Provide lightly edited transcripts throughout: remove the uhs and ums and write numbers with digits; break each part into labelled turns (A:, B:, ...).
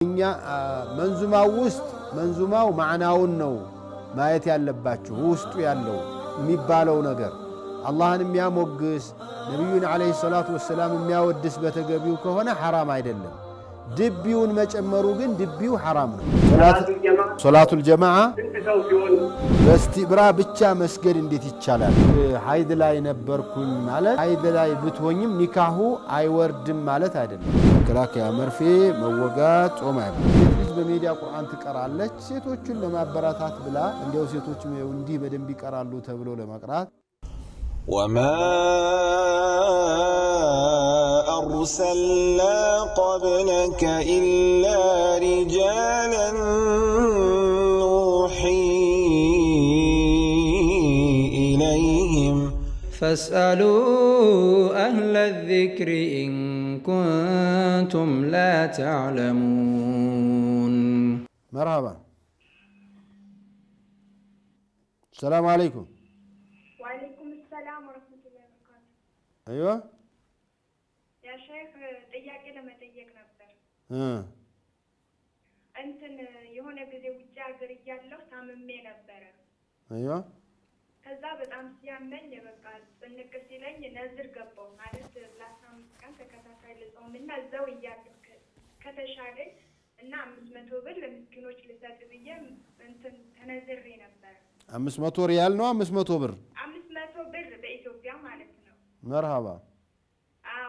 A: እኛ መንዙማው ውስጥ መንዙማው ማዕናውን ነው ማየት ያለባችሁ ውስጡ ያለው የሚባለው ነገር አላህን የሚያሞግስ ነብዩን አለይሂ ሰላቱ ወሰለም የሚያወድስ በተገቢው ከሆነ حرام አይደለም ድቢውን መጨመሩ ግን ድቢው حرام ነው ሶላቱል ጀማዓ በስቲብራ ብቻ መስገድ እንዴት ይቻላል ሀይድ ላይ ነበርኩኝ ማለት ሀይድ ላይ ብትሆኝም ኒካሁ አይወርድም ማለት አይደለም ከላከያ መርፌ መወጋት ጾም አይደለም በሚዲያ ቁርአን ትቀራለች ሴቶችን ለማበረታታት ብላ እንዲያው ሴቶችም እንዲህ በደንብ ይቀራሉ ተብሎ ለማቅራት
B: وما أرسلنا قبلك إلا رجالا نوحي إليهم
C: فاسألوا أهل الذكر إن كنتم لا تعلمون
A: مرحبا السلام عليكم ايوه
D: يا شيخ ጥያቄ ለመጠየቅ ነበር እንትን የሆነ ጊዜ ውጭ ሀገር እያለሁ ታምሜ ነበር
A: ايوه
D: ከዛ በጣም ሲያመኝ በቃ ጽንቅ ሲለኝ ነዝር ገባው ማለት ለ15 ቀን ተከታታይ ልጾምና እዛው እያለሁ ከተሻለኝ እና 500 ብር ለምስኪኖች ልሰጥ ብዬ እንትን ተነዝሬ ነበር
A: 500 ሪያል ነው 500 ብር
D: 500 ብር በኢትዮጵያ ማለት ነው
A: مرحبا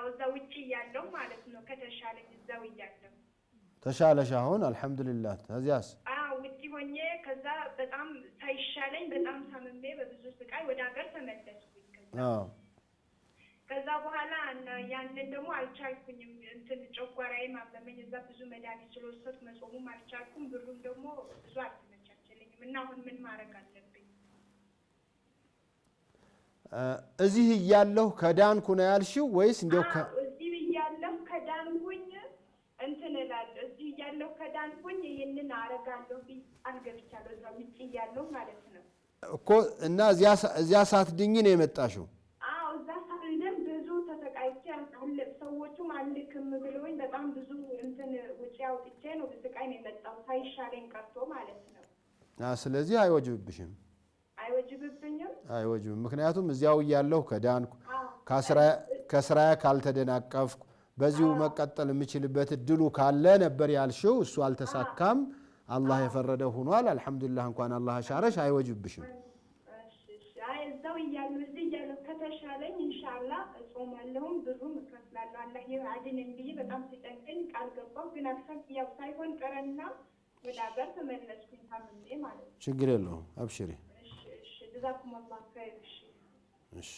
D: እዛው ውጪ ያለው ማለት ነው ከተሻለኝ እዛው ያለው
A: ተሻለሽ አሁን አልহামዱሊላህ ታዚያስ
D: ውጪ ሆኜ ከዛ በጣም ሳይሻለኝ በጣም ታምሜ በብዙ ስቃይ ወደ ሀገር ተመለስኩኝ ከዛ በኋላ ያንን ደግሞ አልቻልኩኝም እንትን ጨጓራዬ ማመመኝ እዛ ብዙ መድኃኒት ስለወሰድኩ መጾሙም አልቻልኩም ብሩም ደግሞ ብዙ አልተመቻቸልኝም እና አሁን ምን ማድረግ አለብኝ
A: እዚህ ያለው ከዳንኩ ነው ያልሽው ወይስ እንደው
D: እዚህ ያለው ከዳንኩኝ እንትን እላለሁ እዚህ ያለው ከዳንኩኝ ይሄንን አረጋለሁ አንገብቻለሁ እዛው ውጪ ያለው ማለት ነው
A: እኮ እና እዚያ ሳትድኝ ነው የመጣሽው
D: እዛ ሳልደም ብዙ ተሰቃይቼ ሰዎቹም አልክም ብለውኝ በጣም ብዙ እንትን ውጪ አውጥቼ ነው በስቃይ ነው የመጣው ሳይሻለኝ ቀርቶ ማለት ነው
A: ስለዚህ አይወጅብሽም አይወጅብም ምክንያቱም እዚያው ያለው ከዳንኩ ከስራያ ካልተደናቀፍኩ በዚሁ መቀጠል የምችልበት ድሉ ካለ ነበር ያልሽው እሱ አልተሳካም አላህ የፈረደ ሆኗል አልহামዱሊላህ እንኳን አላህ አሻረሽ አይወጅብሽም
D: እሺ እዛው ያለው እዚህ ያለው ከተሻለኝ ኢንሻአላህ ጾማለሁም ብሩም እከፍላለሁ አላህ ይአድነኝ ብዬ በጣም ሲጠንቀኝ ቃል ገባሁ ግን አልፈቅያው ሳይሆን ቀረና ወደ ሀገር ተመለስኩኝ ታምሜ ማለት ነው
A: ችግር የለውም አብሽሪ
D: جزاكم الله خير
A: እሺ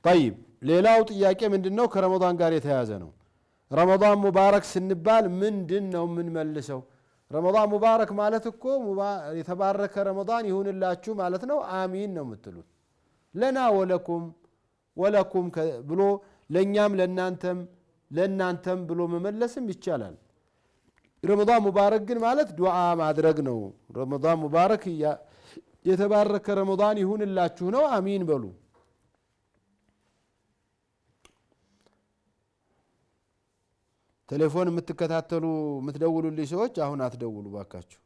A: طيب ሌላው ጥያቄ ምንድነው ከረመዳን ጋር የተያያዘ ነው ረመዳን ሙባረክ ስንባል ምንድነው ምን መልሰው ረመዳን ሙባረክ ማለት እኮ የተባረከ ረመዳን ይሁንላችሁ ማለት ነው አሚን ነው የምትሉት ለና ወለኩም ብሎ ለኛም ለናንተም ብሎ መመለስም ይቻላል ረመዳን ሙባረክ ግን ማለት ዱዓ ማድረግ ነው ረመዳን ሙባረክ የተባረከ ረመዳን ይሁንላችሁ ነው አሚን በሉ ቴሌፎን የምትከታተሉ የምትደውሉልኝ ሰዎች አሁን አትደውሉ ባካችሁ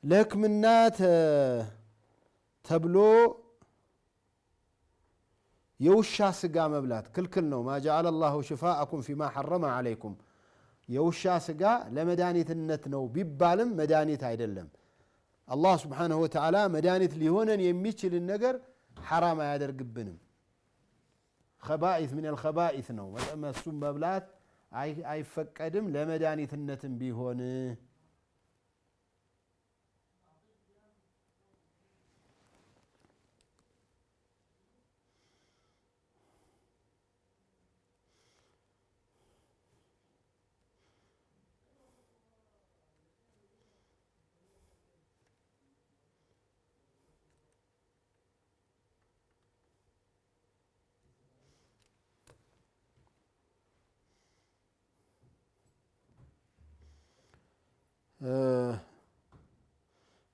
A: ለህክምና ተብሎ የውሻ ስጋ መብላት ክልክል ነው ما جعل الله شفاءكم فيما حرم عليكم የውሻ ስጋ ለመድኃኒትነት ነው ቢባልም መድኃኒት አይደለም አላህ Subhanahu Wa Ta'ala መድኃኒት ሊሆነን የሚችል ነገር حرام አያደርግብንም خبائث من الخبائث ነው ወተመሱም መብላት አይፈቀድም ለመድኃኒትነትም ቢሆን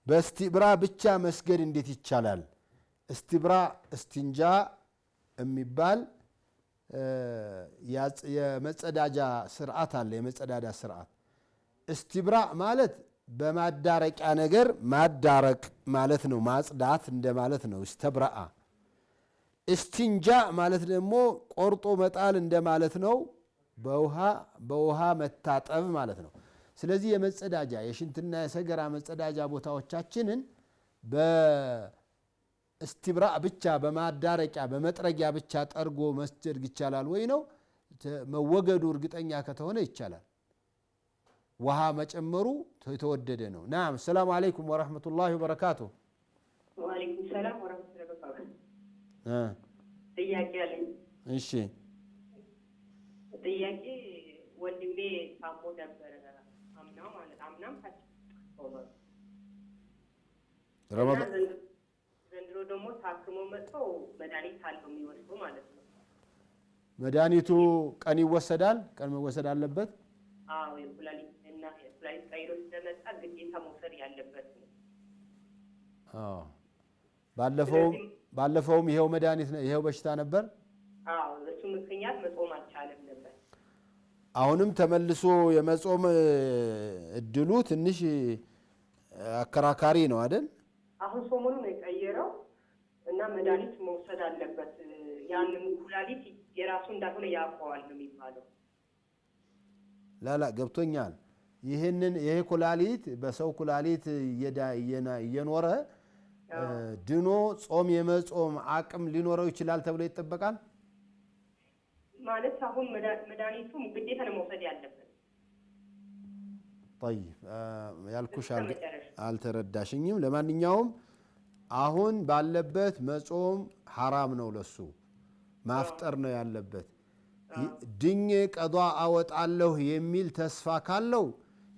A: በእስቲብራ ብቻ መስገድ እንዴት ይቻላል? እስቲብራ እስቲንጃ የሚባል የመጸዳጃ ስርዓት አለ። የመጸዳዳ ስርዓት እስቲብራ ማለት በማዳረቂያ ነገር ማዳረቅ ማለት ነው። ማጽዳት እንደማለት ነው። እስተብራአ። እስቲንጃ ማለት ደግሞ ቆርጦ መጣል እንደማለት ነው። በውሃ መታጠብ ማለት ነው። ስለዚህ የመጸዳጃ የሽንትና የሰገራ መጸዳጃ ቦታዎቻችንን በእስቲብራ ብቻ በማዳረቂያ በመጥረጊያ ብቻ ጠርጎ መስጀድ ይቻላል ወይ ነው? መወገዱ እርግጠኛ ከተሆነ ይቻላል። ውሃ መጨመሩ የተወደደ ነው። ናም። ሰላም አለይኩም ወራህመቱላሂ ወበረካቱ።
E: ወአለይኩም ሰላም ወራህመቱላሂ ወበረካቱ። ጥያቄ አለኝ።
A: እሺ።
E: ጥያቄ ወንድሜ ታሞ ነበረ አምናም ረመዳን ዘንድሮ ደግሞ ታክሞ መጥቶ መድኃኒት አለው የሚወስደው ማለት ነው።
A: መድኃኒቱ ቀን ይወሰዳል? ቀን መወሰድ አለበት?
E: አዎ፣ የኩላሊት ቀይሮ ስለመጣ ግዴታ መውሰድ ያለበት ነው።
A: አዎ። ባለፈውም ይሄው መድኃኒት ይሄው በሽታ ነበር።
E: አዎ፣ እሱ ምክንያት መጾም አልቻለም ነበር።
A: አሁንም ተመልሶ የመጾም እድሉ ትንሽ አከራካሪ ነው አይደል?
E: አሁን ሰሞኑን ነው የቀየረው እና መድኃኒት መውሰድ አለበት። ያንን ኩላሊት የራሱ እንዳልሆነ ያውቀዋል ነው የሚባለው።
A: ላላ ገብቶኛል። ይሄ ኩላሊት በሰው ኩላሊት እየኖረ ድኖ ጾም የመጾም አቅም ሊኖረው ይችላል ተብሎ ይጠበቃል
E: ማለት አሁን መድኃኒቱ ግዴታ ነው መውሰድ ያለበት።
A: طيب ያልኩሽ አልተረዳሽኝም። ለማንኛውም አሁን ባለበት መጾም ሐራም ነው፣ ለሱ ማፍጠር ነው ያለበት። ድኜ ቀዷ አወጣለሁ የሚል ተስፋ ካለው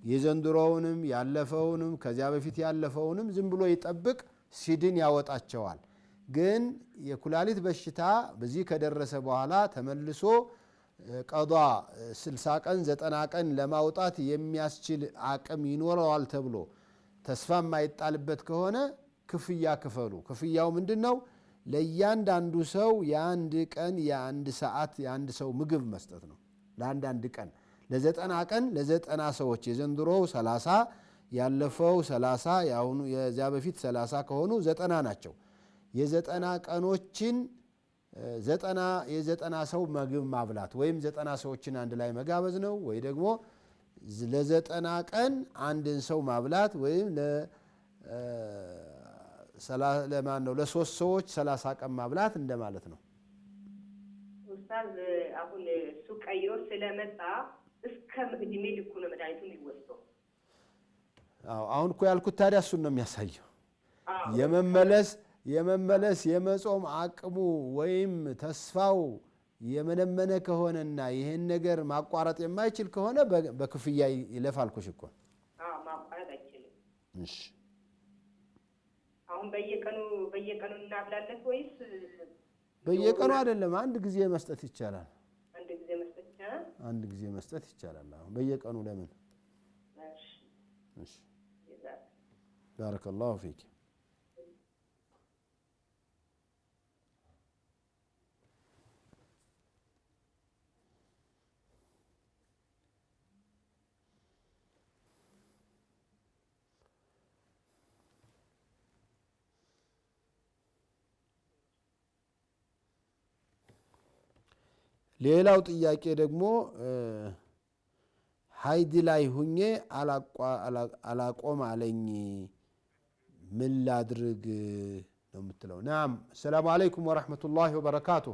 A: የዘንድሮውንም ያለፈውንም ከዚያ በፊት ያለፈውንም ዝም ብሎ ይጠብቅ፣ ሲድን ያወጣቸዋል። ግን የኩላሊት በሽታ በዚህ ከደረሰ በኋላ ተመልሶ ቀዷ 60 ቀን 90 ቀን ለማውጣት የሚያስችል አቅም ይኖረዋል ተብሎ ተስፋ የማይጣልበት ከሆነ ክፍያ ክፈሉ። ክፍያው ምንድን ነው? ለእያንዳንዱ ሰው የአንድ ቀን የአንድ ሰዓት የአንድ ሰው ምግብ መስጠት ነው። ለአንዳንድ ቀን ለ90 ቀን ለ90 ሰዎች የዘንድሮው 30 ያለፈው 30 ያሁኑ የዚያ በፊት 30 ከሆኑ 90 ናቸው። የ90 ቀኖችን 90 ሰው ምግብ ማብላት ወይም 90 ሰዎችን አንድ ላይ መጋበዝ ነው። ወይ ደግሞ ለ90 ቀን አንድን ሰው ማብላት ወይም ለማን ነው ለሶስት ሰዎች 30 ቀን ማብላት እንደማለት ነው።
E: ኡስታዝ አሁን እሱ ቀይሮ ስለመጣ እስከ እድሜ ልኩ ነው መድኃኒቱ የሚወስደው።
A: አዎ፣ አሁን እኮ ያልኩት ታዲያ እሱን ነው የሚያሳየው። የመመለስ የመጾም አቅሙ ወይም ተስፋው የመነመነ ከሆነና ይሄን ነገር ማቋረጥ የማይችል ከሆነ በክፍያ ይለፋልኩሽ እኮ።
E: ማቋረጥ አይችልም።
A: እሺ፣
E: አሁን በየቀኑ እናብላለት ወይስ?
A: በየቀኑ አይደለም፣ አንድ ጊዜ መስጠት ይቻላል።
E: አንድ ጊዜ መስጠት ይቻላል።
A: አሁን በየቀኑ ለምን? እሺ፣ ባረከላሁ ፊክ። ሌላው ጥያቄ ደግሞ ሀይድ ላይ ሁኜ አላቆም አለኝ ምን ላድርግ ነው የምትለው። ናም። ሰላሙ አለይኩም ወራህመቱላሂ ወበረካቱ።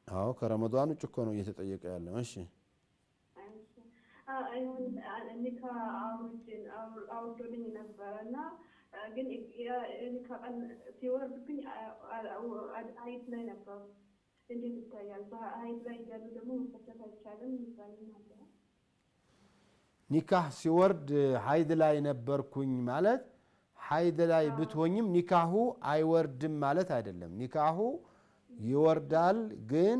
A: አዎ፣ ከረመዳን ውጭ እኮ ነው እየተጠየቀ ያለው። እሺ፣
F: ኒካ አውርዶልኝ ነበረና ግን ቀን ሲወርድብኝ ሀይድ ላይ ነበሩ። እንዴት ይታያል? ሀይድ ላይ እያሉ ደግሞ መፈታት አይቻልም ይባል ነበር።
A: ኒካህ ሲወርድ ሀይድ ላይ ነበርኩኝ ማለት ሀይድ ላይ ብትሆኝም ኒካሁ አይወርድም ማለት አይደለም። ኒካሁ ይወርዳል፣ ግን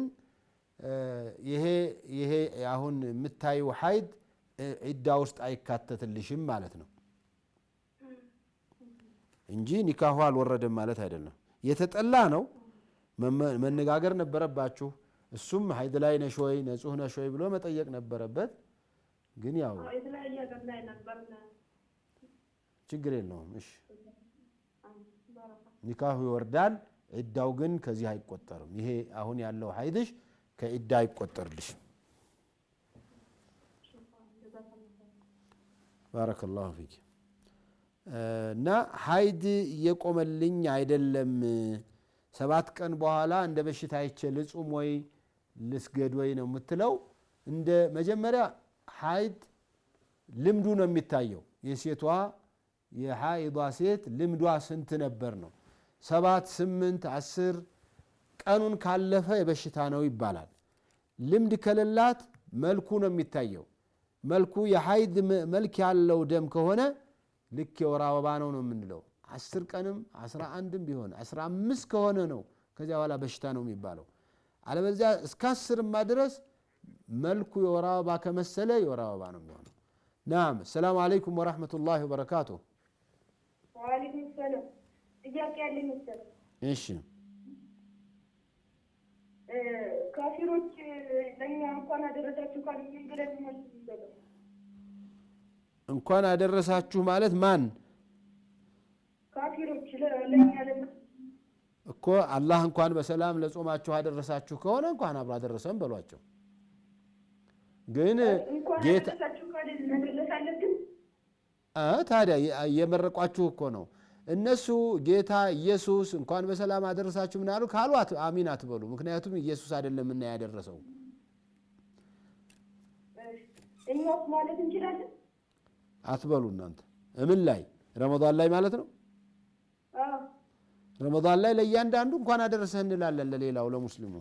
A: ይሄ አሁን የምታዩ ሐይድ ዒዳ ውስጥ አይካተትልሽም ማለት ነው እንጂ ኒካሁ አልወረደም ማለት አይደለም። የተጠላ ነው፣ መነጋገር ነበረባችሁ። እሱም ሐይድ ላይ ነሽ ወይ ንጹህ ነሽ ወይ ብሎ መጠየቅ ነበረበት። ግን ያው
F: የተለያየ ሀገር ላይ ነበር።
A: ችግር የለውም። እሺ ኒካሁ ይወርዳል፣ ዒዳው ግን ከዚህ አይቆጠርም። ይሄ አሁን ያለው ሐይድሽ ከዒዳ አይቆጠርልሽም። ባረከላሁ ፊክ። እና ሐይድ እየቆመልኝ አይደለም፣ 7 ቀን በኋላ እንደ በሽታ አይቼ ልጹም ወይ ልስገድ ወይ ነው የምትለው። እንደ መጀመሪያ ሐይድ ልምዱ ነው የሚታየው። የሴቷ የሐይዷ ሴት ልምዷ ስንት ነበር ነው። 7 8 10 ቀኑን ካለፈ የበሽታ ነው ይባላል። ልምድ ከሌላት መልኩ ነው የሚታየው። መልኩ የሐይድ መልክ ያለው ደም ከሆነ ልክ የወር አበባ ነው የምንለው። 10 ቀንም 11ም ቢሆን 15 ከሆነ ነው ከዚያ በኋላ በሽታ ነው የሚባለው። አለበለዚያ እስከ 10ማ ድረስ መልኩ የወር አበባ ከመሰለ የወር አበባ ነው የሚሆነው። ናም ሰላም አለይኩም ወራህመቱላሂ ወበረካቱ።
F: ወአለይኩም ሰላም። ጥያቄ ያለኝ መሰለኝ።
A: እሺ
F: ካፊሮች ለኛ እንኳን አደረሳችሁ ካሉ ምን ብለን እንመልስ?
A: እንኳን አደረሳችሁ ማለት ማን?
F: ካፊሮች ለኛ
A: እኮ አላህ እንኳን በሰላም ለጾማችሁ አደረሳችሁ ከሆነ እንኳን አብሮ አደረሰን በሏቸው። ግን ጌታ ታዲያ እየመረቋችሁ እኮ ነው። እነሱ ጌታ ኢየሱስ እንኳን በሰላም አደረሳችሁ ምን አሉ ካሉ አሚን አትበሉ። ምክንያቱም ኢየሱስ አይደለምና ያደረሰው።
F: እኛስ ማለት እንችላለን
A: አትበሉ እናንተ። ምን ላይ ረመዳን ላይ ማለት ነው። ረመዳን ላይ ለእያንዳንዱ እንኳን አደረሰህ እንላለን ለሌላው ለሙስሊሙ።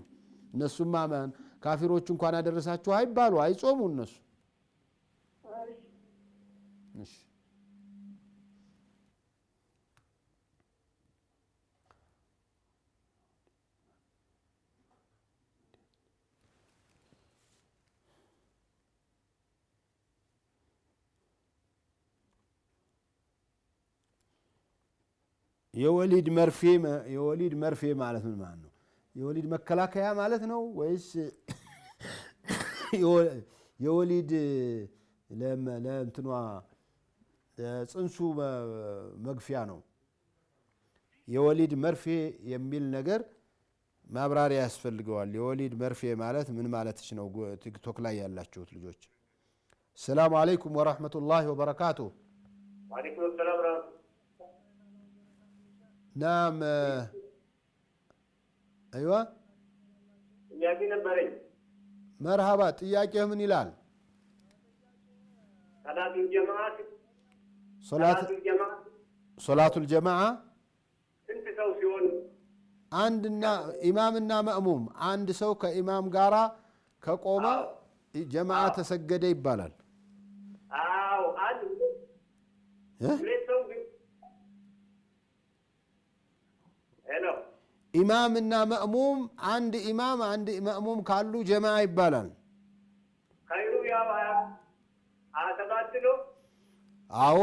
A: እነሱም ማመን ካፊሮቹ እንኳን አደረሳችሁ አይባሉ፣ አይጾሙ እነሱ። እሺ የወሊድ መርፌ ማለት ምን ማለት ነው? የወሊድ መከላከያ ማለት ነው ወይስ የወሊድ ለእንትኗ ጽንሱ መግፊያ ነው? የወሊድ መርፌ የሚል ነገር ማብራሪያ ያስፈልገዋል። የወሊድ መርፌ ማለት ምን ማለትሽ ነው? ቲክቶክ ላይ ያላችሁት ልጆች ሰላም አለይኩም ወራህመቱላሂ ወበረካቱ።
G: ወአለይኩም ሰላም ወራህመቱላሂ።
A: ናም አይዋ
G: ጥያቄ ነበረኝ።
A: መርሃባ። ጥያቄህ ምን ይላል? ሶላቱል ጀማዓ
G: ስንት ሰው ሲሆን?
A: አንድና ኢማምና መእሙም። አንድ ሰው ከኢማም ጋራ ከቆመ ጀማዓ ተሰገደ ይባላል።
G: አዎ አንድ ሁለት ሰው ግን ሄሎ
A: ኢማምና መእሙም አንድ ኢማም አንድ መእሙም ካሉ ጀማዓ ይባላል።
G: ከይሩ ያው ሰባት ነው።
A: አዎ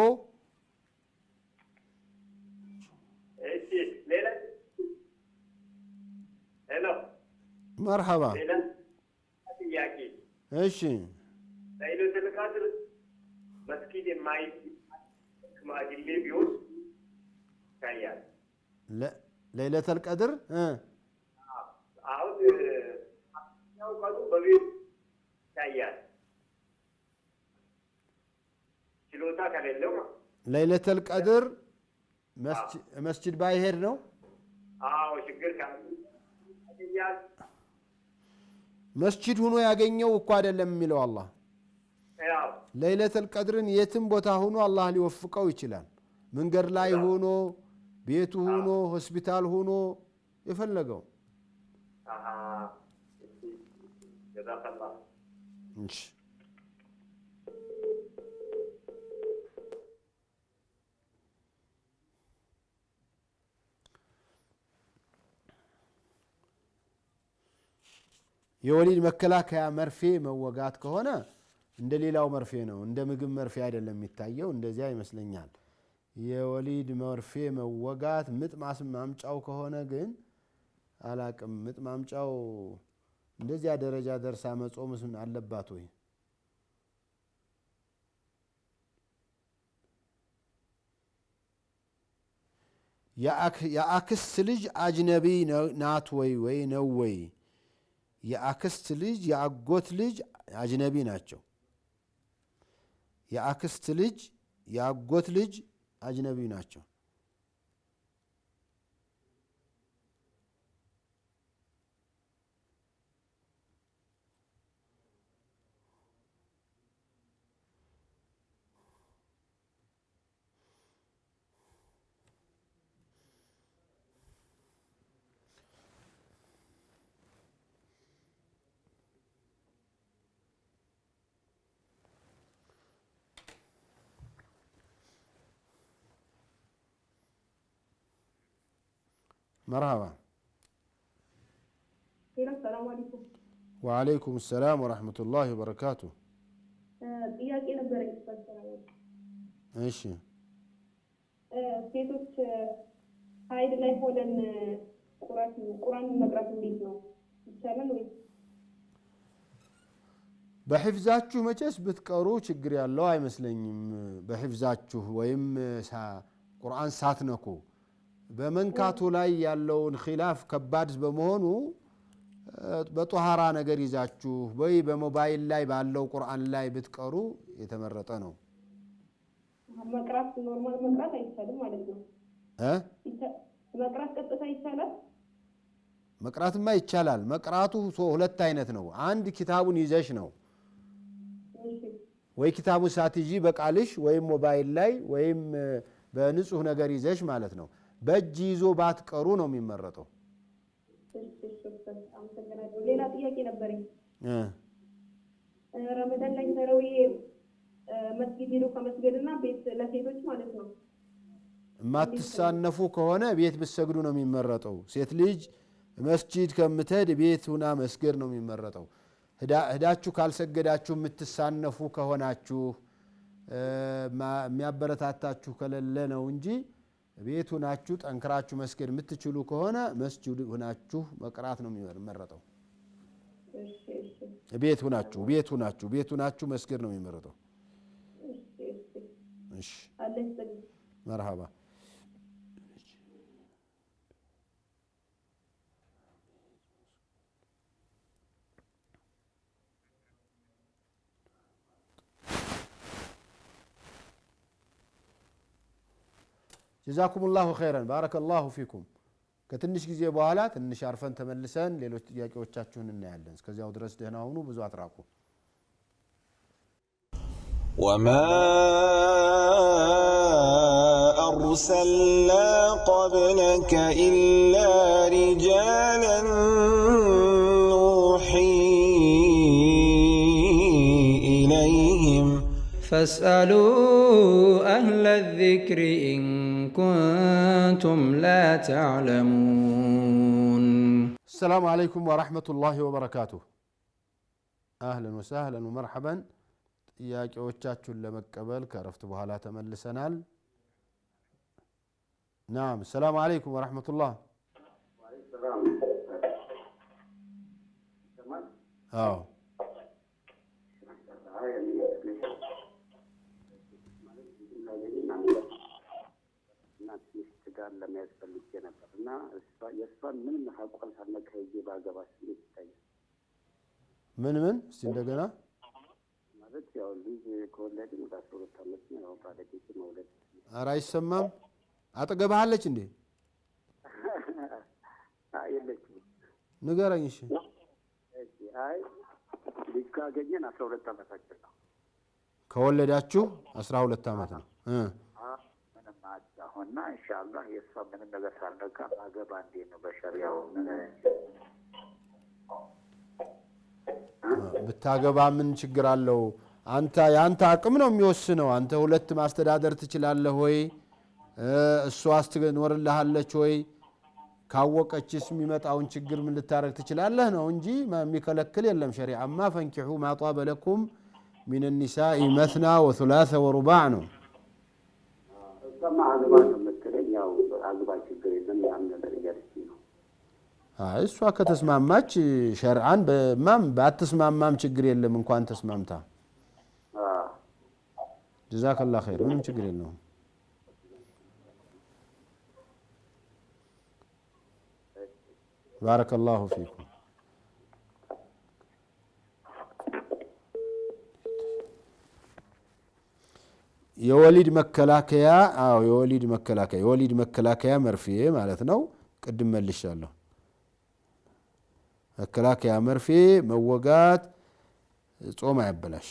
G: እሺ ሌላ ሄሎ
A: መርሐባ።
G: ሌላ ጥያቄ
A: እሺ
G: ለይለቱል ቀድር መስጊድ ሽማግሌ ቢሆን ይታያል።
A: ለይለቱል ቀድር
G: አሁን ያው ቀኑ በቤት ይታያል ችሎታ ከሌለው።
A: ለይለቱል ቀድር መስጂድ ባይሄድ ነው።
G: አዎ ችግር ካለ
A: መስጂድ ሆኖ ያገኘው እኮ አይደለም የሚለው አላህ። ለይለቱል ቀድርን የትም ቦታ ሆኖ አላህ ሊወፍቀው ይችላል። መንገድ ላይ ሆኖ፣ ቤቱ ሆኖ፣ ሆስፒታል ሆኖ የፈለገው። እሺ የወሊድ መከላከያ መርፌ መወጋት ከሆነ እንደ ሌላው መርፌ ነው፣ እንደ ምግብ መርፌ አይደለም የሚታየው። እንደዚያ ይመስለኛል። የወሊድ መርፌ መወጋት ምጥ ማምጫው ከሆነ ግን አላቅም። ምጥ ማምጫው እንደዚያ ደረጃ ደርሳ መጾም አለባት ወይ? የአክስት ልጅ አጅነቢ ናት ወይ ነው ወይ? የአክስት ልጅ የአጎት ልጅ አጅነቢ ናቸው። የአክስት ልጅ የአጎት ልጅ አጅነቢ ናቸው። مرحبا.
F: السلام عليكم.
A: وعليكم السلام ورحمة الله وبركاته.
F: ጥያቄ ነበረኝ ተፈጠረ።
A: እሺ
F: ሴቶች ሀይድ ላይ ሆነን ቁርአን መቅራት እንዴት ነው ይቻላል ወይ?
A: በሕፍዛችሁ መቼስ ብትቀሩ ችግር ያለው አይመስለኝም። በሕፍዛችሁ ወይም ቁርአን ሳትነኩ በመንካቱ ላይ ያለውን ኺላፍ ከባድ በመሆኑ በጧሃራ ነገር ይዛችሁ ወይ በሞባይል ላይ ባለው ቁርአን ላይ ብትቀሩ የተመረጠ ነው።
F: መቅራት ኖርማል መቅራት አይቻልም ማለት ነው። መቅራት ቀጥታ ይቻላል?
A: መቅራትማ ይቻላል። መቅራቱ ሁለት አይነት ነው። አንድ ኪታቡን ይዘሽ ነው ወይ ኪታቡን ሳትይዢ በቃልሽ ወይም ሞባይል ላይ ወይም በንጹህ ነገር ይዘሽ ማለት ነው። በእጅ ይዞ ባትቀሩ ነው የሚመረጠው።
F: ሌላ ጥያቄ ነበረኝ። ረመዳን ላይ ተራዊ መስጊድ ሄዶ ከመስገድና ቤት ለሴቶች ማለት ነው
A: የማትሳነፉ ከሆነ ቤት ብትሰግዱ ነው የሚመረጠው። ሴት ልጅ መስጂድ ከምትሄድ ቤት ሁና መስገድ ነው የሚመረጠው። ሄዳችሁ ካልሰገዳችሁ የምትሳነፉ ከሆናችሁ የሚያበረታታችሁ ከሌለ ነው እንጂ ቤት ሁናችሁ ጠንክራችሁ መስገድ የምትችሉ ከሆነ መስጂድ ሁናችሁ መቅራት ነው የሚመረጠው። ቤት ሁናችሁ መስገድ ነው የሚመረጠው። እሺ መርሃባ። ጀዛኩሙላሁ ኸይረን ባረከላሁ ፊኩም። ከትንሽ ጊዜ በኋላ ትንሽ አርፈን ተመልሰን ሌሎች ጥያቄዎቻችሁን እናያለን። እስከዚያው ድረስ ደህና ሁኑ፣ ብዙ አትራቁ።
B: وما أرسلنا قبلك إلا رجالا نوحي إليهم
C: فاسألوا أهل الذكر إن كنتم لا تعلمون.
A: السلام عليكم ورحمة الله وبركاته. أهلا وسهلا ومرحبا. ጥያቄዎቻችሁን ለመቀበል ከረፍት በኋላ ተመልሰናል። ናም ሰላም አለይኩም ወራህመቱላህ። አዎ
H: ለሚያስፈልግ ነበር እና የእሷን ምን ሀቋን ሳነካይጄ ባገባስ ይታያል?
A: ምን እስቲ እንደገና
H: ማለት ያው ልጅ ከወለድን ወደ 12 ዓመት ነው። ያው ባለቤት መውለድ
A: ኧረ አይሰማም። አጠገብሃለች እንዴ?
H: የለችም።
A: ንገረኝ። እሺ
H: አይ ልጅ ካገኘን 12 ዓመታችን ነው።
A: ከወለዳችሁ 12 ዓመት ነው።
H: ምንም አሁንና ኢንሻአላህ የእሷ ምንም ነገር ሳልነካ ማገባ እንዴት ነው በሸሪያው?
A: ብታገባ ምን ችግር አለው? ያንተ አቅም ነው የሚወስነው። አንተ ሁለት ማስተዳደር ትችላለህ ወይ? እሷ አስተኖርልሃለች ወይ? ካወቀችስ የሚመጣውን ችግር ምን ልታረግ ትችላለህ ነው እንጂ የሚከለክል የለም ሸሪዓማ ፈንኪሑ ማ ጧበ ለኩም ሚን النساء مثنى وثلاث ورباع ነው
H: እሷማ አግባ ነው የምትለኝ ያው አግባ ችግር የለም ያን ነገር እያለችኝ ነው
A: እሷ ከተስማማች ሸርዓን በማም ባትስማማም ችግር የለም እንኳን ተስማምታ ጀዛከላሁ ኸይር ምንም ችግር የለውም بارك الله فيكم የወሊድ መከላከያ የወሊድ መከላከያ መርፌ ማለት ነው ቅድም መልሻለሁ መከላከያ መርፌ መወጋት ጾም አያበላሽ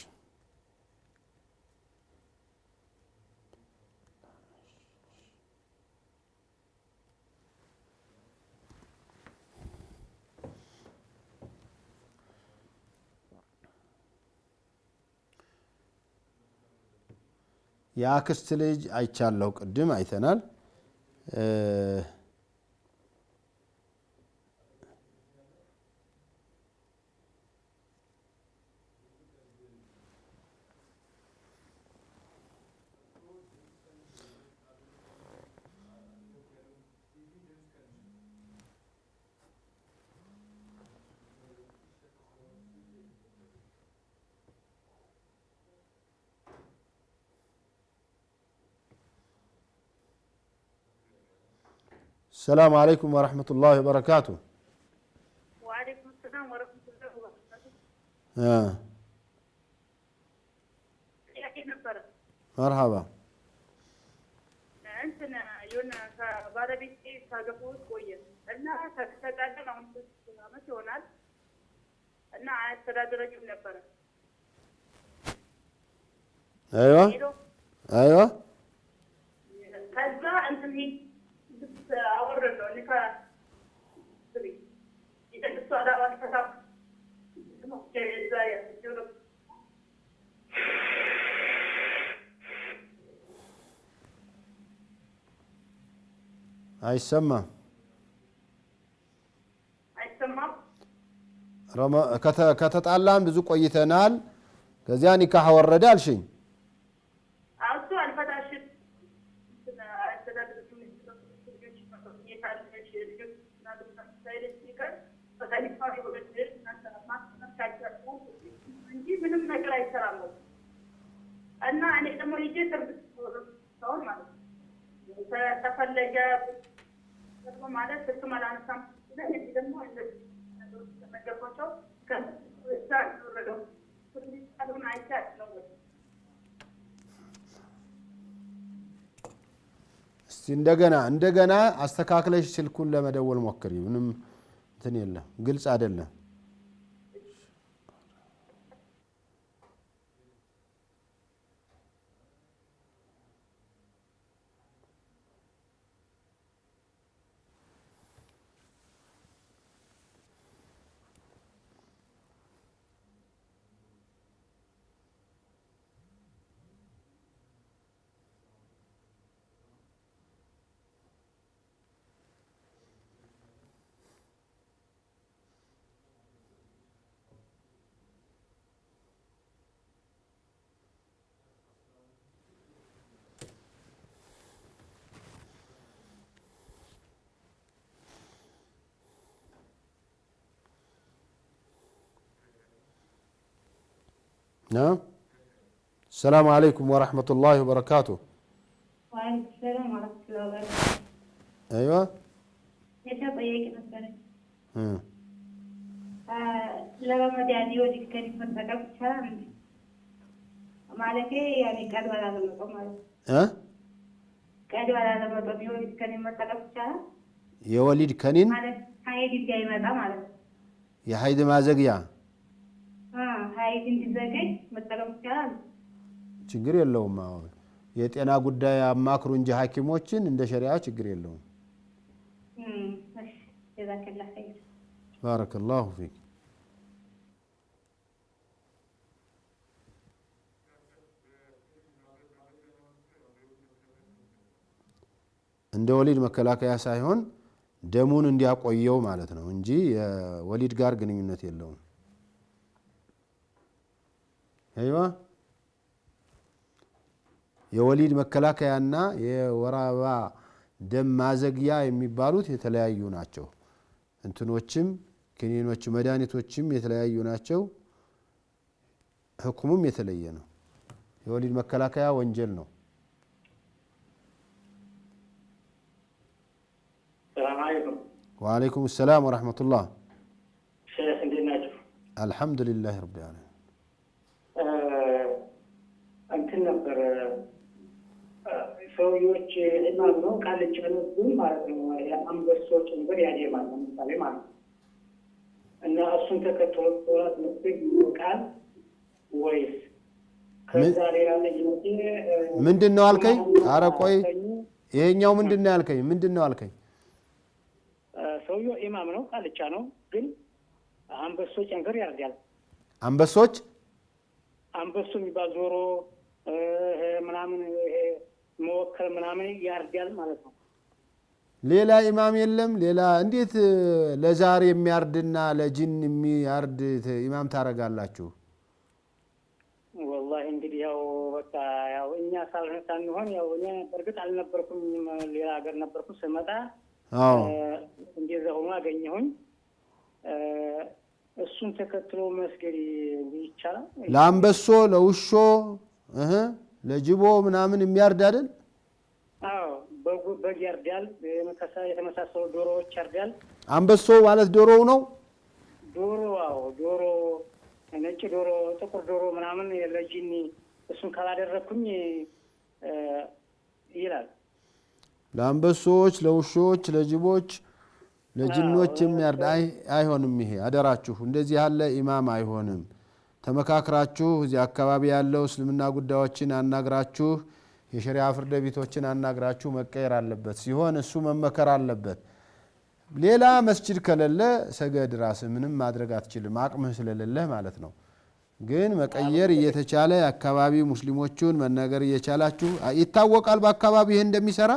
A: የአክስት ልጅ አይቻለሁ ቅድም አይተናል السلام عليكم ورحمة الله وبركاته
I: وعليكم السلام ورحمة الله وبركاته
A: مرحبا
I: أنتنا يونا كباربيتي كاجفوت كويس أنا كتجادل عن ما شونال أنا عايز تجادل رجل نبرة
A: أيوة
I: كذا أنتني أورد إنك تبي إذا السؤال أول فتاة ممكن إزاي تجرب
A: አይሰማ ከተጣላን ብዙ ቆይተናል ከዚያ ኒካህ ወረደ አልሽኝ
I: ምንም ነገር አይሰራም እና እኔ ደግሞ ልጄ ሰው ማለት ተፈለገ ማለት ስልክ ማላነሳም ስለዚህ ደግሞ እንደዚህ ነገሮች ተመገባቸው ከዛ ወረደው ሁሉን አይቻል ነው
A: እስቲ እንደገና አስተካክለሽ ስልኩን ለመደወል ሞክሪ ምንም እንትን የለም ግልጽ አይደለም نعم السلام عليكم ورحمة الله وبركاته
F: وعليكم السلام ورحمة الله وبركاته
A: أيوة
F: ايش طيق مثلا لرمضان يوجد كلمة مطلب شام مالك يعني قال ولا لمطلب مالك قال ولا لمطلب يوجد كلمة مطلب شام
A: የወሊድ ከኒን
F: ማለት ሀይድ እንዳይመጣ ማለት
A: የሀይድ ማዘግያ
F: ሀይድ እንዲዘገይ መጠቀም ይቻላል
A: ችግር የለውም አሁን የጤና ጉዳይ አማክሩ እንጂ ሐኪሞችን እንደ ሸሪዓ ችግር የለውም
F: እሺ ጀዛከላህ ኸይር
A: ባረከላሁ ፊክ እንደ ወሊድ መከላከያ ሳይሆን ደሙን እንዲያቆየው ማለት ነው እንጂ የወሊድ ጋር ግንኙነት የለውም። አይዋ የወሊድ መከላከያና የወር አበባ ደም ማዘግያ የሚባሉት የተለያዩ ናቸው። እንትኖችም ክኒኖች መድኃኒቶችም የተለያዩ ናቸው። ህክሙም የተለየ ነው። የወሊድ መከላከያ ወንጀል ነው።
J: ሰላም አለይኩም።
A: ወአለይኩም ሰላም ወራህመቱላህ።
J: ሼህ እንዴት ናችሁ?
A: አልሐምዱሊላህ ረቢል ዓለሚን።
J: እንትን ነበር ሰውዮች ኢማም ነው ቃልቻ ነው ግን ማለት ነው አንበሶች እንግዲህ ያጀማል ለምሳሌ ማለት ነው እና እሱን ተከትሎ ሶላት መስገድ ይወቃል ወይስ ከዛ ሌላ ልጅ
A: ምንድነው አልከኝ? ኧረ ቆይ ይሄኛው ምንድነው ያልከኝ? ምንድነው አልከኝ?
J: ሰውየው ኢማም ነው ቃልቻ ነው ግን አንበሶች እንግዲህ ያርዳል።
A: አንበሶች
J: አንበሶ የሚባል ዶሮ ምናምን መወከል ምናምን ያርዳል ማለት ነው።
A: ሌላ ኢማም የለም? ሌላ እንዴት ለዛሬ የሚያርድና ለጂን የሚያርድ ኢማም ታረጋላችሁ?
J: ወላሂ እንግዲህ ያው በቃ ያው እኛ ሳንሆን ያው እኔ በርግጥ አልነበርኩም፣ ሌላ ሀገር ነበርኩ። ስመጣ እንደዛ ሆኖ አገኘሁኝ። እሱን ተከትሎ መስገድ ይቻላል?
A: ለአንበሶ ለውሾ ለጅቦ ምናምን የሚያርድ አይደል?
J: አዎ በግ ያርዳል። የተመሳሰሉ ዶሮዎች ያርዳል።
A: አንበሶ ማለት ዶሮው ነው።
J: ዶሮ አዎ ዶሮ፣ ነጭ ዶሮ፣ ጥቁር ዶሮ ምናምን ለጂኒ እሱን ካላደረኩኝ ይላል።
A: ለአንበሶች፣ ለውሾች፣ ለጅቦች፣ ለጅኖች የሚያርድ አይሆንም። ይሄ አደራችሁ፣ እንደዚህ ያለ ኢማም አይሆንም። ተመካክራችሁ እዚህ አካባቢ ያለው እስልምና ጉዳዮችን አናግራችሁ የሸሪዓ ፍርድ ቤቶችን አናግራችሁ መቀየር አለበት ሲሆን እሱ መመከር አለበት። ሌላ መስጂድ ከሌለ ሰገድ ራስህ ምንም ማድረግ አትችልም፣ አቅምህ ስለሌለህ ማለት ነው። ግን መቀየር እየተቻለ የአካባቢ ሙስሊሞቹን መናገር እየቻላችሁ ይታወቃል በአካባቢ ይሄ እንደሚሰራ።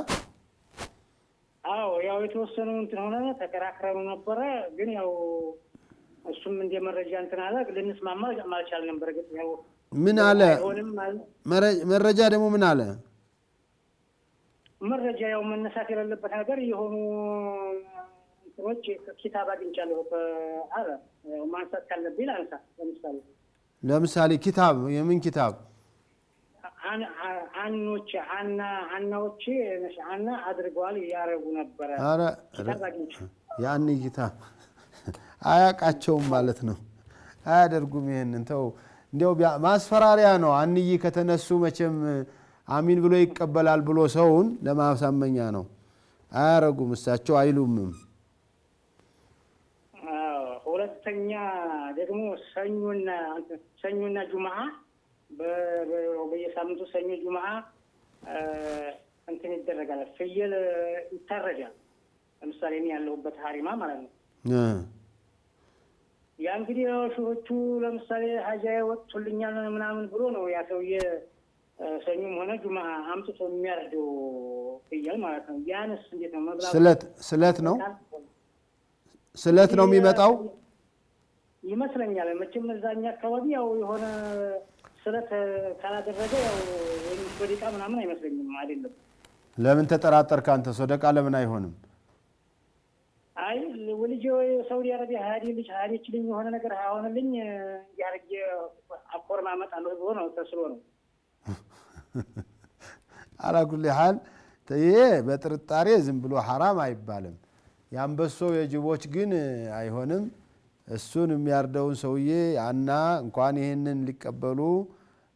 J: አዎ ያው የተወሰኑ እንትን ሆነ ተከራክረው ነበረ ግን ያው እሱም እንደ መረጃ እንትን አለ ልንስማማ አልቻልንም። በርግጥ ያው
A: ምን አለ መረጃ ደግሞ ምን አለ
J: መረጃ ያው መነሳት የሌለበት ነገር የሆኑ እንትኖች ኪታብ አግኝቻለሁ አለ ማንሳት ካለብኝ አንሳ።
A: ለምሳሌ ኪታብ የምን ኪታብ?
J: አኖች አናዎች አና አድርገዋል ያረጉ ነበረ።
A: አረ ያኒ ኪታብ አያቃቸውም ማለት ነው። አያደርጉም። ይሄንን ተው፣ እንዲያው ማስፈራሪያ ነው። አንይ ከተነሱ መቼም አሚን ብሎ ይቀበላል ብሎ ሰውን ለማሳመኛ ነው። አያረጉም፣ እሳቸው አይሉምም።
J: ሁለተኛ ደግሞ ሰኞና ጁምዓ በየሳምንቱ ሰኞ ጁምዓ እንትን ይደረጋል፣ ፍየል ይታረዳል። ለምሳሌ እኔ ያለሁበት ሀሪማ ማለት ነው። ያ እንግዲህ ሾዎቹ ለምሳሌ ሀጃ ወጥቶልኛል ምናምን ብሎ ነው ያ ሰውዬ ሰኞም ሆነ ጁምዓ አምጥቶ የሚያርደው ፍየል ማለት ነው። ያንስ እንዴት ነው መብላት?
A: ስለት ነው የሚመጣው
J: ይመስለኛል። መቼም እዛኛ አካባቢ ያው የሆነ ስለት ካላደረገ ያው ወይም ሶደቃ ምናምን አይመስለኝም። አይደለም።
A: ለምን ተጠራጠርክ አንተ? ሶደቃ ለምን አይሆንም?
J: አይ ወልጄ ሳውዲ አረቢያ ሀዲችልኝ የሆነ ነገር አይሆንልኝ ያርጌ አቆርማ አመጣለሁ ብሎ ነው ተስሎ ነው።
A: አላኩል ሐል ይሄ በጥርጣሬ ዝም ብሎ ሐራም አይባልም። የአንበሶ የጅቦች ግን አይሆንም። እሱን የሚያርደውን ሰውዬ አና እንኳን ይሄንን ሊቀበሉ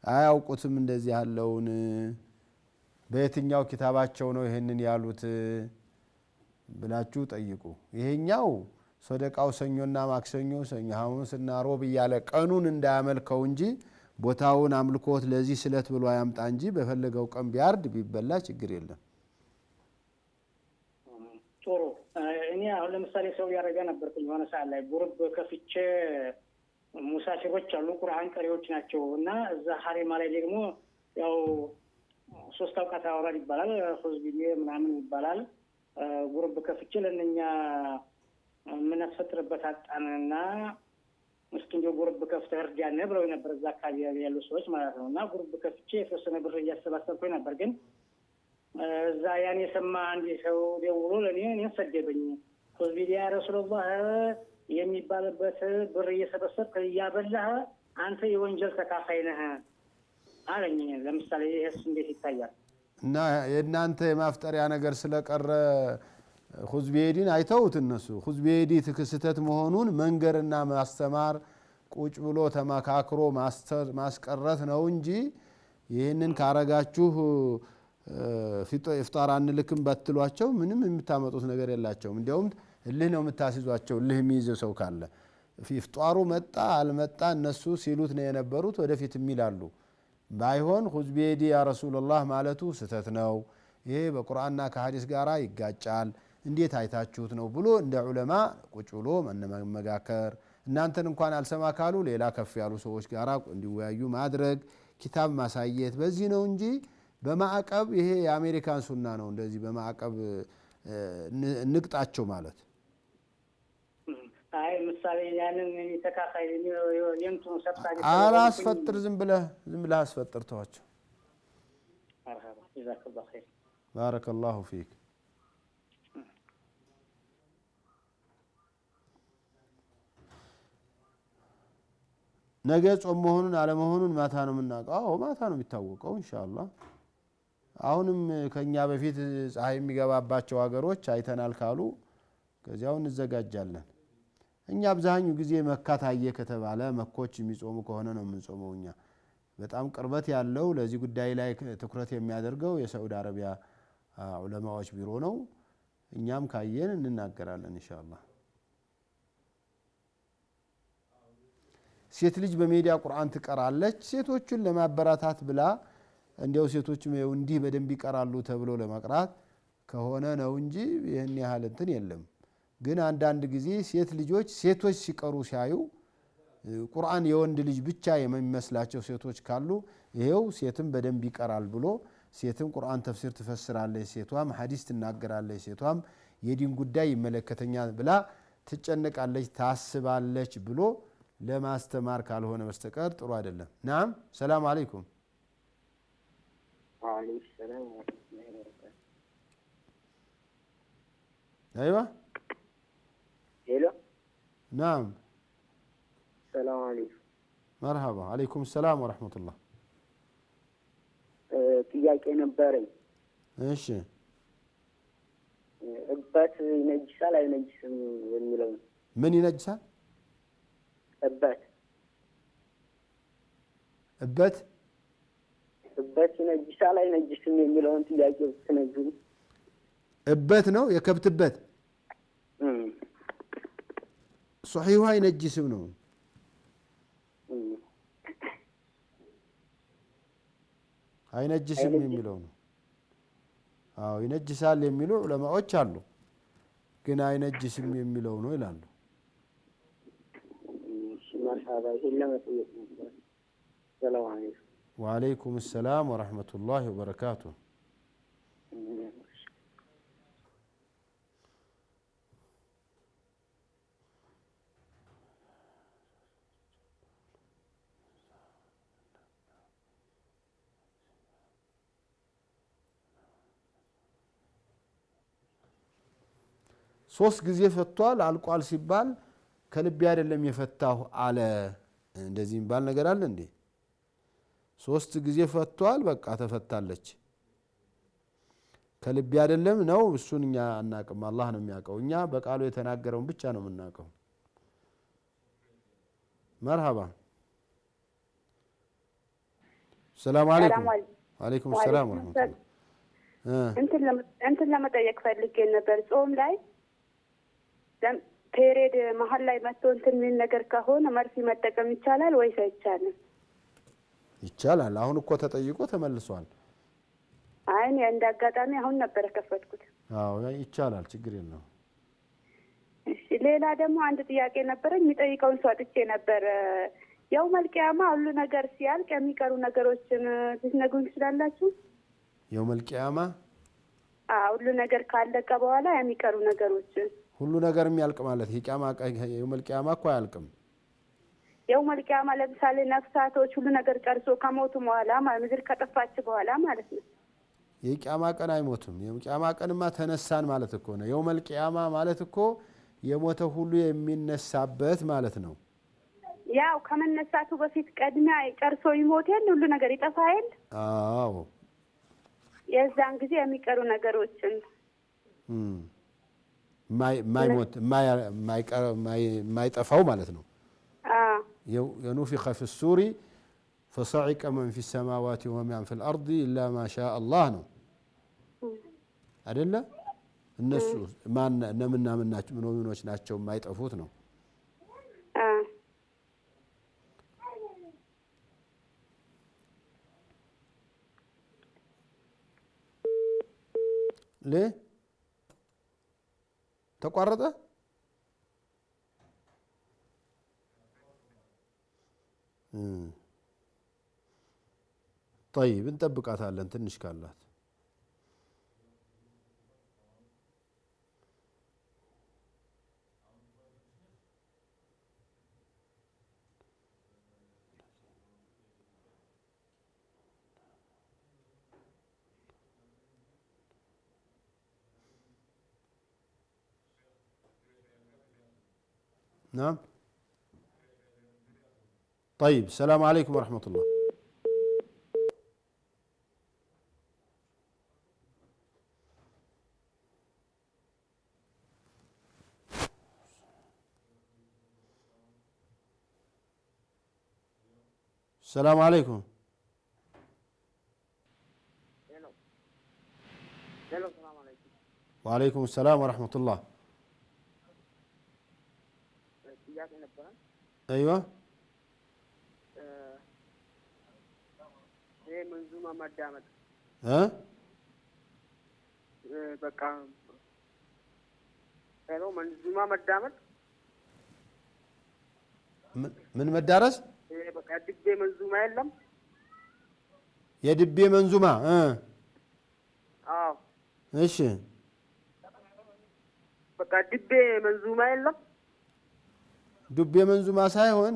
A: አያውቁትም። እንደዚህ ያለውን በየትኛው ኪታባቸው ነው ይሄንን ያሉት ብላችሁ ጠይቁ። ይሄኛው ሶደቃው ሰኞና ማክሰኞ፣ ሰኞ ሐሙስና ሮብ እያለ ቀኑን እንዳያመልከው እንጂ ቦታውን አምልኮት ለዚህ ስለት ብሎ ያምጣ እንጂ በፈለገው ቀን ቢያርድ ቢበላ ችግር የለም።
J: ጥሩ። እኔ አሁን ለምሳሌ ሰው ያረጋ ነበርኩኝ የሆነ ሰዓት ላይ ጉርብ ከፍቼ ሙሳፊሮች አሉ፣ ቁርአን ቀሪዎች ናቸው እና እዛ ሀሪማ ላይ ደግሞ ያው 3 አውቃት አውራድ ይባላል፣ ኹዝ ቢዬ ምናምን ይባላል ጉርብ ከፍቼ ለእነኛ የምናስፈጥርበት አጣንና እስኪ እንደው ጉርብ ከፍተህ እርዳን ብለው ነበር እዛ አካባቢ ያሉ ሰዎች ማለት ነው። እና ጉርብ ከፍቼ የተወሰነ ብር እያሰባሰብኩኝ ነበር። ግን እዛ ያን የሰማ አንድ ሰው ደውሎ እኔን ሰደበኝ። ሆስፒታል ረሱላህ የሚባልበት ብር እየሰበሰብክ እያበላህ አንተ የወንጀል ተካፋይ ነህ አለኝ። ለምሳሌ ይሄስ እንዴት ይታያል? እና
A: የእናንተ የማፍጠሪያ ነገር ስለቀረ ሁዝቤዲን አይተውት እነሱ ሁዝቤዲ ትክስተት መሆኑን መንገርና ማስተማር ቁጭ ብሎ ተመካክሮ ማስቀረት ነው እንጂ ይህንን ካረጋችሁ ኢፍጣር አንልክም በትሏቸው ምንም የምታመጡት ነገር የላቸውም። እንዲያውም እልህ ነው የምታስይዟቸው። እልህ የሚይዘው ሰው ካለ ኢፍጣሩ መጣ አልመጣ እነሱ ሲሉት ነው የነበሩት፣ ወደፊት የሚላሉ ባይሆን ሁዝቤዲ ያ ረሱላህ ማለቱ ስተት ነው፣ ይሄ በቁርአንና ከሐዲስ ጋራ ይጋጫል፣ እንዴት አይታችሁት ነው ብሎ እንደ ዑለማ ቁጭ ብሎ መመጋከር፣ እናንተን እንኳን አልሰማ ካሉ ሌላ ከፍ ያሉ ሰዎች ጋራ እንዲወያዩ ማድረግ፣ ኪታብ ማሳየት በዚህ ነው እንጂ በማዕቀብ ይሄ የአሜሪካን ሱና ነው። እንደዚህ በማዕቀብ እንቅጣቸው ማለት
J: አይ ምሳሌ ያንን ተካፋይ የእንትኑ ሰብሳቢ
A: አላስፈጥር ዝም ብለህ አስፈጥር ተዋቸው።
J: መርሐባ ጀዛከላሁ ኸይር
A: ባረከላሁ ፊክ። ነገ ጾም መሆኑን አለመሆኑን ማታ ነው የምናውቀው። አዎ ማታ ነው የሚታወቀው ኢንሻአላህ። አሁንም ከኛ በፊት ፀሐይ የሚገባባቸው ሀገሮች አይተናል ካሉ ከዚያው እንዘጋጃለን። እኛ አብዛኛው ጊዜ መካ ታየ ከተባለ መኮች የሚጾሙ ከሆነ ነው የምንጾመው። እኛ በጣም ቅርበት ያለው ለዚህ ጉዳይ ላይ ትኩረት የሚያደርገው የሳዑዲ አረቢያ ዑለማዎች ቢሮ ነው። እኛም ካየን እንናገራለን ኢንሻአላህ። ሴት ልጅ በሜዲያ ቁርአን ትቀራለች። ሴቶቹን ለማበረታት ብላ እንዲያው ሴቶችም እንዲህ በደንብ ይቀራሉ ተብሎ ለመቅራት ከሆነ ነው እንጂ ይህን ያህል እንትን የለም። ግን አንዳንድ ጊዜ ሴቶች ሲቀሩ ሲያዩ ቁርአን የወንድ ልጅ ብቻ የሚመስላቸው ሴቶች ካሉ ይሄው ሴትም በደንብ ይቀራል ብሎ ሴትም ቁርአን ተፍሲር ትፈስራለች፣ ሴቷም ሐዲስ ትናገራለች፣ ሴቷም የዲን ጉዳይ ይመለከተኛል ብላ ትጨነቃለች፣ ታስባለች ብሎ ለማስተማር ካልሆነ በስተቀር ጥሩ አይደለም። ናም ሰላም አለይኩም።
K: ወአለይኩም ሰላም ወራህመቱላሂ ወበረካቱ።
A: አይዋ
K: ሄሎ
A: ናም
K: ሰላም አለይኩም።
A: መርሐባ አለይኩም ሰላም ወራህመቱላህ።
K: ጥያቄ ነበረኝ።
A: እሺ
K: እበት ይነጅሳል አይነጅስም የሚለው
A: ምን ይነጅሳል? እበት
K: ይነጅሳል አይነጅስም የሚለውን ጥያቄ ብትነግሩ።
A: እበት ነው የከብት እበት ሶሒሁ አይነጅስም ነው። አይነጅስም የሚለው ነው። አዎ ይነጅሳል የሚሉ ዑለማዎች አሉ፣ ግን አይነጅስም የሚለው ነው ይላሉ።
K: መርሐባ ይሄን ለመጠየቅ ነበር። ሰላም አለይኩም።
A: ወአለይኩም ሰላም ወራህመቱላሂ ወበረካቱ። ሶስት ጊዜ ፈቷል አልቋል ሲባል ከልቤ አይደለም የፈታሁ አለ። እንደዚህ የሚባል ነገር አለ እንዴ? ሶስት ጊዜ ፈቷል በቃ ተፈታለች ከልቤ አይደለም ነው። እሱን እኛ አናቅም፣ አላህ ነው የሚያውቀው። እኛ በቃሉ የተናገረውን ብቻ ነው የምናውቀው። መርሐባ ሰላም አለይኩም። ወአለይኩም ሰላም ወራህመቱላህ።
L: እንትን ለመጠየቅ ፈልጌ ነበር። ጾም ላይ ፔሬድ መሀል ላይ መጥቶ እንትን የሚል ነገር ከሆነ መርፊ መጠቀም ይቻላል ወይስ አይቻልም?
A: ይቻላል። አሁን እኮ ተጠይቆ ተመልሷል።
L: አይ እኔ እንደ አጋጣሚ አሁን ነበር ከፈትኩት።
A: አዎ ይቻላል፣ ችግር የለውም።
L: እሺ ሌላ ደግሞ አንድ ጥያቄ ነበረኝ። የሚጠይቀውን ሰው አጥቼ ነበር። ያው መልቂያማ ሁሉ ነገር ሲያልቅ የሚቀሩ ነገሮችን ልትነግሩኝ ትችላላችሁ?
A: የው መልቂያማ
L: ሁሉ ነገር ካለቀ በኋላ የሚቀሩ ነገሮች
A: ሁሉ ነገር የሚያልቅ ማለት የውመል ቂያማ እኮ አያልቅም።
L: የውመል ቂያማ ለምሳሌ ነፍሳቶች ሁሉ ነገር ጨርሶ ከሞቱ በኋላ ምድር ከጠፋች በኋላ ማለት ነው።
A: የቂያማ ቀን አይሞቱም። የቂያማ ቀንማ ተነሳን ማለት እኮ ነው። የውመል ቂያማ ማለት እኮ የሞተ ሁሉ የሚነሳበት ማለት ነው።
L: ያው ከመነሳቱ በፊት ቀድሚያ ጨርሶ ይሞታል፣ ሁሉ ነገር ይጠፋል።
A: አዎ
L: የዛን ጊዜ የሚቀሩ ነገሮችን
A: ማይጠፋው ማለት ነው። ينفخ في السور فصعق من في السماوات ومن في الأرض إلا ما شاء الله ነው አይደለ? እነሱ እነምና ምኖች ናቸው የማይጠፉት ነው። ተቋረጠ? طيب እንጠብቃታለን ትንሽ ካላት نعم طيب السلام عليكم ورحمة الله. السلام عليكم.
K: السلام عليكم.
A: وعليكم السلام ورحمة الله. أيوة.
K: منظومة مدامت.
A: ها؟
K: بقى. هلو منظومة مدامت.
A: من مدارس؟
K: بقى دبي منظومة يلم.
A: يا دبي منظومة ايش؟
K: بقى دبي منظومة يلم.
A: دبي منظومة ሳይሆን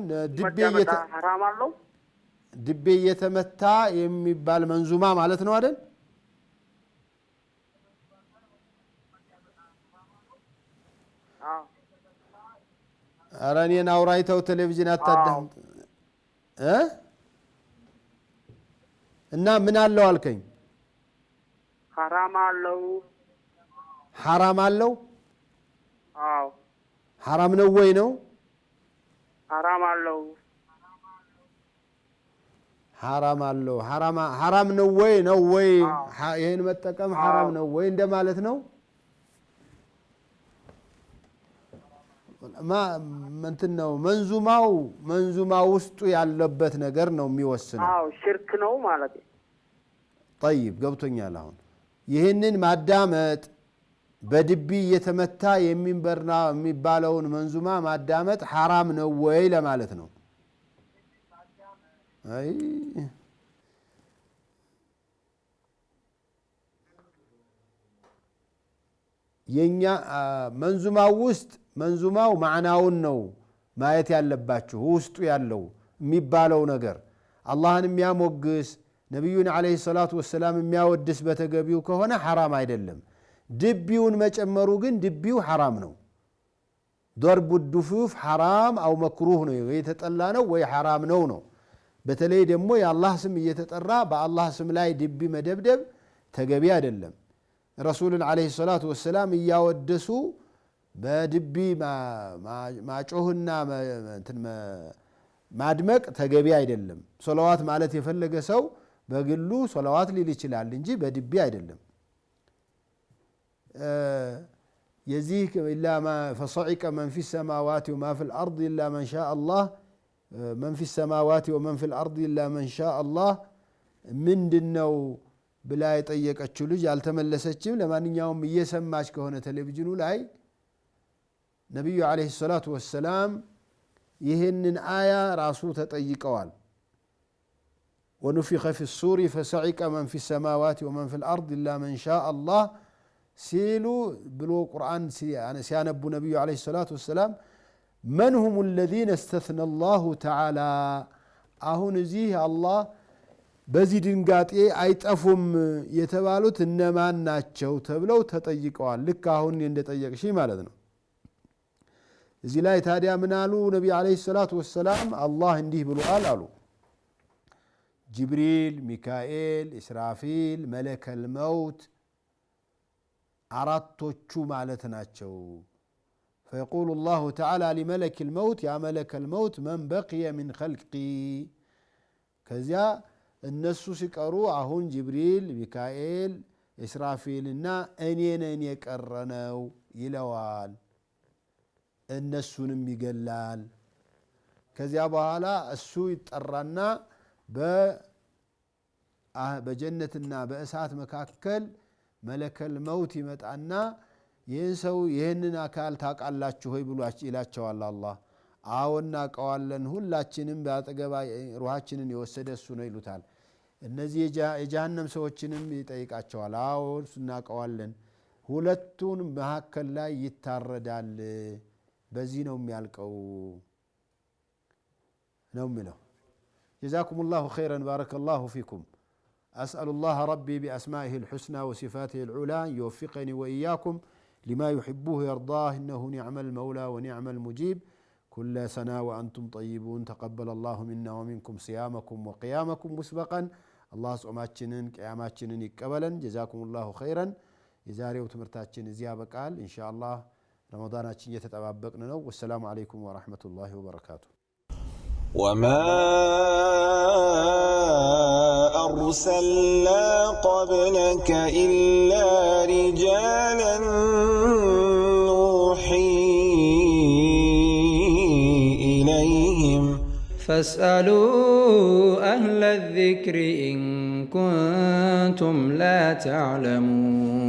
K: حرام አለው
A: ድቤ እየተመታ የሚባል መንዙማ ማለት ነው አይደል? ኧረ እኔን አውራይተው ቴሌቪዥን አታዳምጥ እና ምን አለው አልከኝ?
K: حرام አለው።
A: حرام አለው?
K: አዎ።
A: حرام ነው ወይ ነው?
K: حرام አለው።
A: حرام አለው። حرام ነው ወይ ነው ወይ? ይሄን መጠቀም حرام ነው ወይ እንደማለት ነው? እንትን ነው መንዙማ ውስጡ ያለበት ነገር ነው የሚወስነው።
K: አዎ ሽርክ ነው ማለት ነው።
A: طيب ገብቶኛል። አሁን ይሄንን ማዳመጥ በድቢ እየተመታ የሚባለውን መንዙማ ማዳመጥ حرام ነው ወይ ለማለት ነው። አይ የኛ መንዙማው ማዕናውን ነው ማየት ያለባችሁ። ውስጡ ያለው የሚባለው ነገር አላህን የሚያሞግስ ነቢዩን ዓለይሂ ሰላቱ ወሰላም የሚያወድስ በተገቢው ከሆነ حرام አይደለም። ድቢውን መጨመሩ ግን ድቢው حرام ነው። ضرب الدفوف حرام أو مكروه ነው። የተጠላ ነው ወይ حرام ነው። በተለይ ደግሞ የአላህ ስም እየተጠራ በአላህ ስም ላይ ድቢ መደብደብ ተገቢ አይደለም። ረሱልን ዓለይሂ ሰላቱ ወሰላም እያወደሱ በድቢ ማጮህና ማድመቅ ተገቢ አይደለም። ሶላዋት ማለት የፈለገ ሰው በግሉ ሶላዋት ሊል ይችላል እንጂ በድቢ አይደለም። የዚህ ኢላ ፈصعق من في السماوات وما في الأرض إلا من شاء الله من في السماوات ومن في الأرض إلا من شاء الله ምንድነው ብላ የጠየቀችው ልጅ አልተመለሰችም። ለማንኛውም እየሰማች ከሆነ ቴሌቪዥኑ ላይ ነቢዩ ዓለይሂ ሰላቱ ወሰላም ይህንን አያ ራሱ ተጠይቀዋል። ወኑፊኸ ፊ ሱሪ ፈሰዒቀ መን ፊ ሰማዋት ወመን ፊ ልአርድ ኢላ መን ሻአ አላህ ሲሉ ብሎ ቁርአን ሲያነቡ ነብዩ አለይሂ ሰላቱ ወሰለም من هم الذين استثنى الله تعالى አሁን እዚህ አላህ በዚህ ድንጋጤ አይጠፉም የተባሉት እነማን ናቸው ተብለው ተጠይቀዋል። ልክ አሁን እንደጠየቅሽ ማለት ነው። እዚህ ላይ ታዲያ ምን አሉ ነብዩ አለይሂ ሰላቱ ወሰለም አላህ እንዲህ ብሏል አሉ ጅብሪል፣ ሚካኤል፣ ኢስራፊል፣ መለከል መውት አራቶቹ ማለት ናቸው። فيقول الله تعالى لملك الموت يا ملك الموت من بقي من خلقي كذا الناس سيقروا አሁን ጅብሪል፣ ሚካኤል፣ ኢስራፊልና እኔን የቀረነው ይለዋል። እነሱንም ይገላል። ከዚያ በኋላ እሱ ይጠራና በጀነትና በእሳት መካከል መለከል መውት ይመጣና ይህን ሰው ይህንን አካል ታውቃላችሁ ሆይ ብሎ ይላቸዋል አላህ። አዎ እናውቀዋለን፣ ሁላችንም በአጠገባ ሩሃችንን የወሰደ እሱ ነው ይሉታል። እነዚህ የጀሃነም ሰዎችንም ይጠይቃቸዋል። አዎ እናውቀዋለን፣ ሁለቱን መካከል ላይ ይታረዳል፣ በዚህ ነው የሚያልቀው ነው የሚለው። جزاكم الله خيرا بارك الله فيكم. أسأل الله ربي بأسمائه الحسنى وصفاته العلى أن يوفقني وإياكم لما يحبه ويرضاه إنه نعم المولى ونعم المجيب. كل سنة وأنتم طيبون. تقبل الله منا ومنكم صيامكم وقيامكم مسبقا. الله صوماتشنن قياماتشنن يقبلن. جزاكم الله خيرا. يزاريو تمرتاتشن زيابة قال إن شاء الله رمضاناتشن يتطابقنا نو. والسلام عليكم ورحمة الله وبركاته.
B: وما أرسلنا قبلك إلا رجالا نوحي إليهم
C: فاسألوا أهل الذكر إن كنتم لا تعلمون